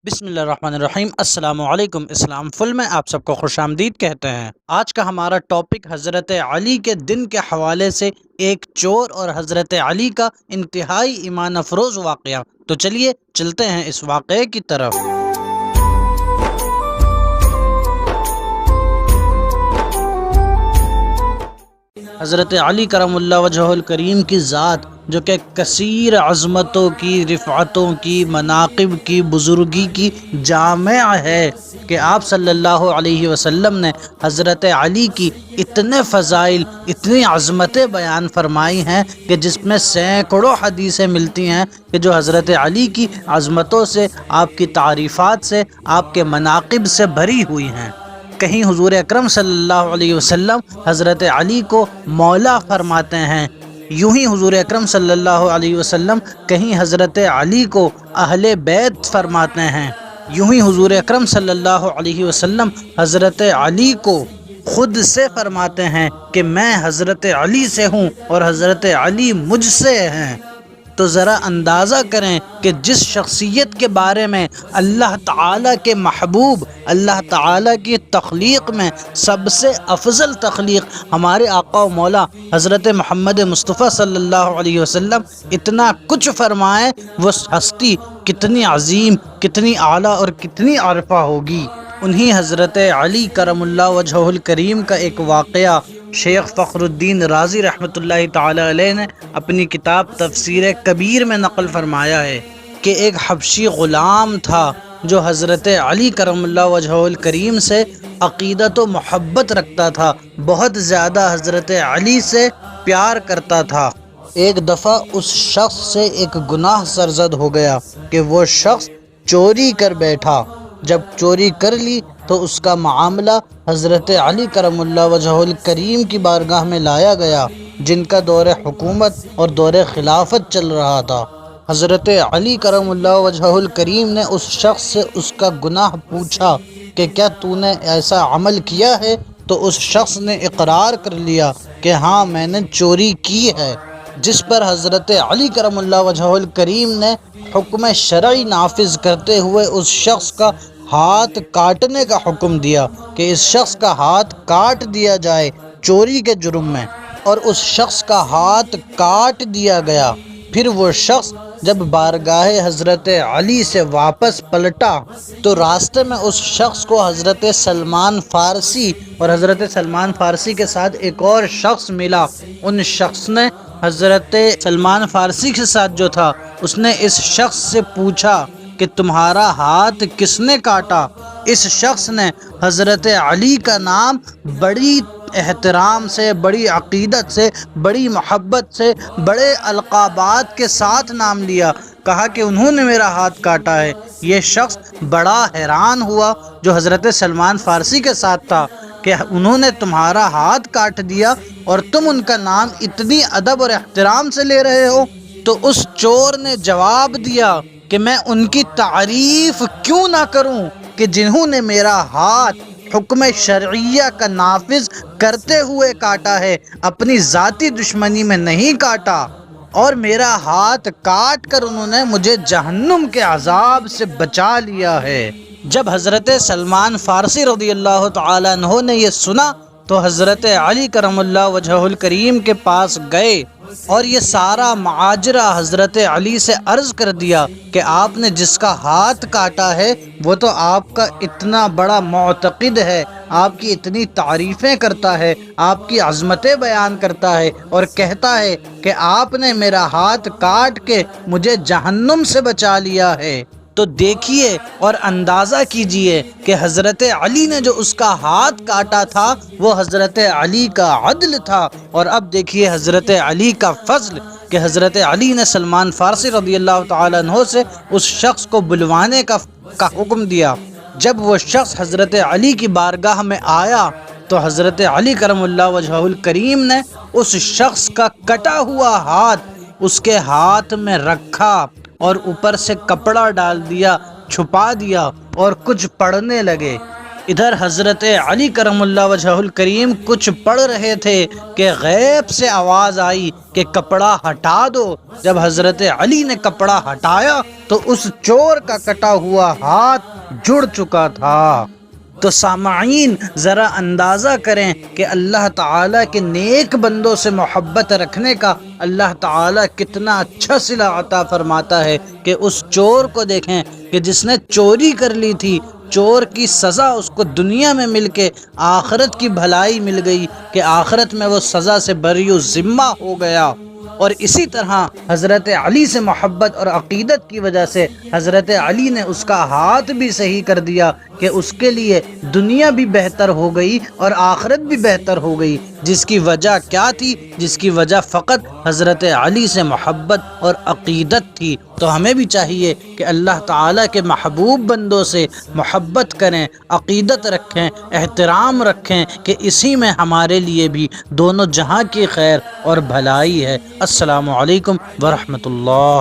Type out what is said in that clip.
بسم اللہ الرحمن الرحیم۔ السلام علیکم۔ اسلام فل میں آپ سب کو خوش آمدید کہتے ہیں۔ آج کا ہمارا ٹاپک حضرت علی کے دن کے حوالے سے ایک چور اور حضرت علی کا انتہائی ایمان افروز واقعہ۔ تو چلیے چلتے ہیں اس واقعے کی طرف۔ حضرت علی کرم اللہ وجہہ الکریم کی ذات جو کہ کثیر عظمتوں کی، رفعتوں کی، مناقب کی، بزرگی کی جامع ہے کہ آپ صلی اللہ علیہ وسلم نے حضرت علی کی اتنے فضائل، اتنی عظمتیں بیان فرمائی ہیں کہ جس میں سینکڑوں حدیثیں ملتی ہیں کہ جو حضرت علی کی عظمتوں سے، آپ کی تعریفات سے، آپ کے مناقب سے بھری ہوئی ہیں۔ کہیں حضور اکرم صلی اللہ علیہ وسلم حضرت علی کو مولا فرماتے ہیں، یوں ہی حضور اکرم صلی اللہ علیہ وسلم کہیں حضرت علی کو اہل بیت فرماتے ہیں، یوں ہی حضور اکرم صلی اللہ علیہ وسلم حضرت علی کو خود سے فرماتے ہیں کہ میں حضرت علی سے ہوں اور حضرت علی مجھ سے ہیں۔ تو ذرا اندازہ کریں کہ جس شخصیت کے بارے میں اللہ تعالیٰ کے محبوب، اللہ تعالیٰ کی تخلیق میں سب سے افضل تخلیق ہمارے آقا و مولا حضرت محمد مصطفیٰ صلی اللہ علیہ وسلم اتنا کچھ فرمائے، وہ ہستی کتنی عظیم، کتنی اعلیٰ اور کتنی عارفہ ہوگی۔ انہی حضرت علی کرم اللہ وجہہ الکریم کا ایک واقعہ شیخ فخر الدین رازی رحمۃ اللہ تعالی علیہ نے اپنی کتاب تفسیر کبیر میں نقل فرمایا ہے کہ ایک حبشی غلام تھا جو حضرت علی کرم اللہ وجہہ الکریم سے عقیدت و محبت رکھتا تھا، بہت زیادہ حضرت علی سے پیار کرتا تھا۔ ایک دفعہ اس شخص سے ایک گناہ سرزد ہو گیا کہ وہ شخص چوری کر بیٹھا۔ جب چوری کر لی تو اس کا معاملہ حضرت علی کرم اللہ وجہہ الکریم کی بارگاہ میں لایا گیا، جن کا دور حکومت اور دور خلافت چل رہا تھا۔ حضرت علی کرم اللہ وجہہ الکریم نے اس شخص سے اس کا گناہ پوچھا کہ کیا تو نے ایسا عمل کیا ہے؟ تو اس شخص نے اقرار کر لیا کہ ہاں میں نے چوری کی ہے، جس پر حضرت علی کرم اللہ وجہہ الکریم نے حکم شرعی نافذ کرتے ہوئے اس شخص کا ہاتھ کاٹنے کا حکم دیا کہ اس شخص کا ہاتھ کاٹ دیا جائے چوری کے جرم میں، اور اس شخص کا ہاتھ کاٹ دیا گیا۔ پھر وہ شخص جب بارگاہ حضرت علی سے واپس پلٹا تو راستے میں اس شخص کو حضرت سلمان فارسی اور حضرت سلمان فارسی کے ساتھ ایک اور شخص ملا۔ ان شخص نے حضرت سلمان فارسی کے ساتھ جو تھا اس نے اس شخص سے پوچھا کہ تمہارا ہاتھ کس نے کاٹا؟ اس شخص نے حضرت علی کا نام بڑی احترام سے، بڑی عقیدت سے، بڑی محبت سے، بڑے القابات کے ساتھ نام لیا، کہا کہ انہوں نے میرا ہاتھ کاٹا ہے۔ یہ شخص بڑا حیران ہوا جو حضرت سلمان فارسی کے ساتھ تھا کہ انہوں نے تمہارا ہاتھ کاٹ دیا اور تم ان کا نام اتنی ادب اور احترام سے لے رہے ہو۔ تو اس چور نے جواب دیا کہ میں ان کی تعریف کیوں نہ کروں کہ جنہوں نے میرا ہاتھ حکم شرعیہ کا نافذ کرتے ہوئے کاٹا ہے، اپنی ذاتی دشمنی میں نہیں کاٹا، اور میرا ہاتھ کاٹ کر انہوں نے مجھے جہنم کے عذاب سے بچا لیا ہے۔ جب حضرت سلمان فارسی رضی اللہ تعالیٰ عنہ نے یہ سنا تو حضرت علی کرم اللہ وجہہ الکریم کے پاس گئے اور یہ سارا معاجرہ حضرت علی سے عرض کر دیا کہ آپ نے جس کا ہاتھ کاٹا ہے وہ تو آپ کا اتنا بڑا معتقد ہے، آپ کی اتنی تعریفیں کرتا ہے، آپ کی عظمتیں بیان کرتا ہے اور کہتا ہے کہ آپ نے میرا ہاتھ کاٹ کے مجھے جہنم سے بچا لیا ہے۔ تو دیکھیے اور اندازہ کیجئے کہ حضرت علی نے جو اس کا ہاتھ کاٹا تھا وہ حضرت علی کا عدل تھا، اور اب دیکھیے حضرت علی کا فضل کہ حضرت علی نے سلمان فارسی رضی اللہ تعالیٰ عنہ سے اس شخص کو بلوانے کا حکم دیا۔ جب وہ شخص حضرت علی کی بارگاہ میں آیا تو حضرت علی کرم اللہ وجہہ الکریم نے اس شخص کا کٹا ہوا ہاتھ اس کے ہاتھ میں رکھا اور اوپر سے کپڑا ڈال دیا، چھپا دیا اور کچھ پڑھنے لگے۔ ادھر حضرت علی کرم اللہ وجہہ الکریم کچھ پڑھ رہے تھے کہ غیب سے آواز آئی کہ کپڑا ہٹا دو۔ جب حضرت علی نے کپڑا ہٹایا تو اس چور کا کٹا ہوا ہاتھ جڑ چکا تھا۔ تو سامعین ذرا اندازہ کریں کہ اللہ تعالیٰ کے نیک بندوں سے محبت رکھنے کا اللہ تعالیٰ کتنا اچھا صلہ عطا فرماتا ہے کہ اس چور کو دیکھیں کہ جس نے چوری کر لی تھی، چور کی سزا اس کو دنیا میں مل کے آخرت کی بھلائی مل گئی کہ آخرت میں وہ سزا سے بری و ذمہ ہو گیا۔ اور اسی طرح حضرت علی سے محبت اور عقیدت کی وجہ سے حضرت علی نے اس کا ہاتھ بھی صحیح کر دیا کہ اس کے لیے دنیا بھی بہتر ہو گئی اور آخرت بھی بہتر ہو گئی، جس کی وجہ کیا تھی؟ جس کی وجہ فقط حضرت علی سے محبت اور عقیدت تھی۔ تو ہمیں بھی چاہیے کہ اللہ تعالیٰ کے محبوب بندوں سے محبت کریں، عقیدت رکھیں، احترام رکھیں کہ اسی میں ہمارے لیے بھی دونوں جہاں کی خیر اور بھلائی ہے۔ السلام علیکم ورحمۃ اللہ۔